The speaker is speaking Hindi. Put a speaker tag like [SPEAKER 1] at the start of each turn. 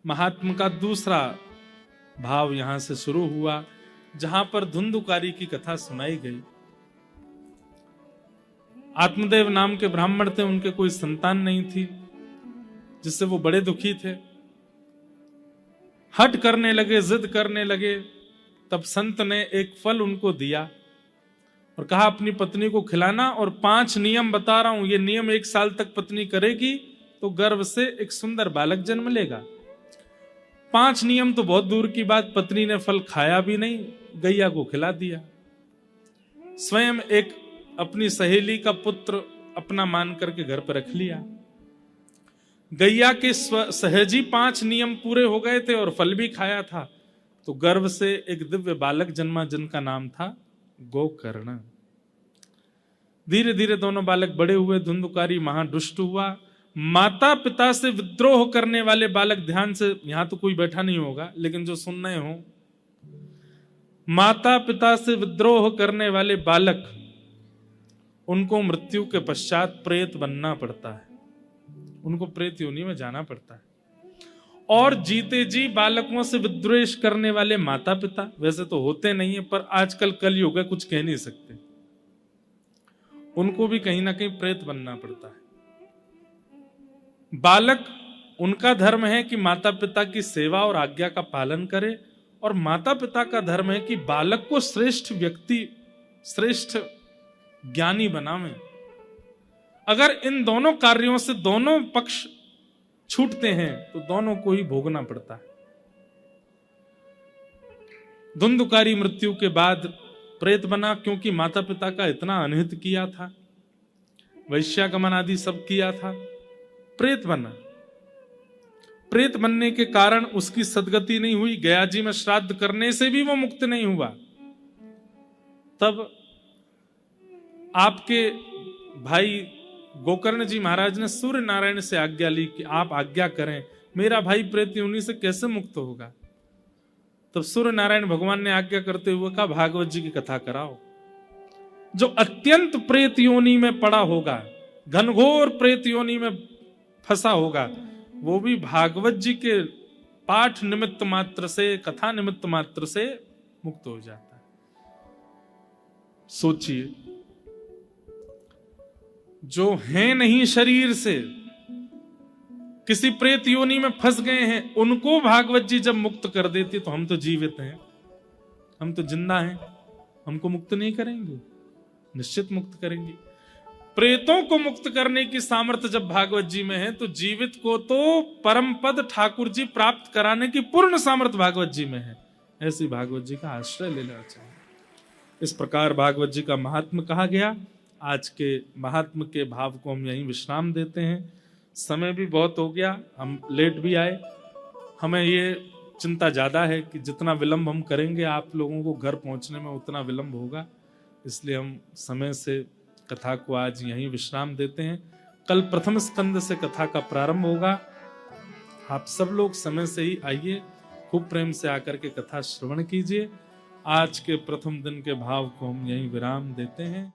[SPEAKER 1] महात्म का दूसरा भाव यहां से शुरू हुआ, जहां पर धुंधुकारी की कथा सुनाई गई। आत्मदेव नाम के ब्राह्मण थे, उनके कोई संतान नहीं थी, जिससे वो बड़े दुखी थे। हट करने लगे, जिद करने लगे। तब संत ने एक फल उनको दिया और कहा अपनी पत्नी को खिलाना, और 5 नियम बता रहा हूं, ये नियम 1 साल तक पत्नी करेगी तो गर्भ से एक सुंदर बालक जन्म लेगा। 5 नियम तो बहुत दूर की बात, पत्नी ने फल खाया भी नहीं, गैया को खिला दिया। स्वयं एक अपनी सहेली का पुत्र अपना मान करके घर पर रख लिया। गैया के सहजी 5 नियम पूरे हो गए थे और फल भी खाया था, तो गर्भ से एक दिव्य बालक जन्मा, जिनका नाम था गोकर्ण। धीरे धीरे दोनों बालक बड़े हुए। धुंधुकारी महादुष्ट हुआ। माता पिता से विद्रोह करने वाले बालक, ध्यान से, यहां तो कोई बैठा नहीं होगा लेकिन जो सुन रहे हो, माता पिता से विद्रोह करने वाले बालक, उनको मृत्यु के पश्चात प्रेत बनना पड़ता है, उनको प्रेत योनि में जाना पड़ता है। और जीते जी बालकों से विद्वेष करने वाले माता पिता, वैसे तो होते नहीं है पर आजकल कलयुग है, कुछ कह नहीं सकते, उनको भी कहीं ना कहीं प्रेत बनना पड़ता है। बालक, उनका धर्म है कि माता पिता की सेवा और आज्ञा का पालन करे, और माता पिता का धर्म है कि बालक को श्रेष्ठ व्यक्ति, श्रेष्ठ ज्ञानी बनावे। अगर इन दोनों कार्यों से दोनों पक्ष छूटते हैं तो दोनों को ही भोगना पड़ता है। धुंधुकारी मृत्यु के बाद प्रेत बना, क्योंकि माता पिता का इतना अनहित किया था, वैश्यागमन आदि सब किया था, प्रेत बना। प्रेत बनने के कारण उसकी सदगति नहीं हुई, गया जी में श्राद्ध करने से भी वो मुक्त नहीं हुआ। तब आपके भाई गोकर्ण जी महाराज ने सूर्य नारायण से आज्ञा ली कि आप आज्ञा करें, मेरा भाई प्रेत योनि से कैसे मुक्त होगा। तब सूर्य नारायण भगवान ने आज्ञा करते हुए कहा, भागवत जी की कथा कराओ। जो अत्यंत प्रेत योनि में पड़ा होगा, घनघोर प्रेत योनि में फंसा होगा, वो भी भागवत जी के पाठ निमित्त मात्र से, कथा निमित्त मात्र से मुक्त हो जाता है। सोचिए, जो हैं नहीं शरीर से, किसी प्रेत योनि में फंस गए हैं, उनको भागवत जी जब मुक्त कर देती, तो हम तो जीवित हैं, हम तो जिंदा हैं, हमको मुक्त नहीं करेंगे? निश्चित मुक्त करेंगे। प्रेतों को मुक्त करने की सामर्थ्य जब भागवत जी में है, तो जीवित को तो परम पद ठाकुर जी प्राप्त कराने की पूर्ण सामर्थ्य भागवत जी में है। ऐसी भागवत जी का आश्रय लेना चाहिए। इस प्रकार भागवत जी का महात्म कहा गया। आज के महात्म के भाव को हम यहीं विश्राम देते हैं। समय भी बहुत हो गया, हम लेट भी आए। हमें ये चिंता ज्यादा है कि जितना विलंब हम करेंगे, आप लोगों को घर पहुंचने में उतना विलंब होगा, इसलिए हम समय से कथा को आज यहीं विश्राम देते हैं। कल प्रथम स्कंद से कथा का प्रारंभ होगा। आप सब लोग समय से ही आइए, खूब प्रेम से आकर के कथा श्रवण कीजिए। आज के प्रथम दिन के भाव को हम यहीं विराम देते हैं।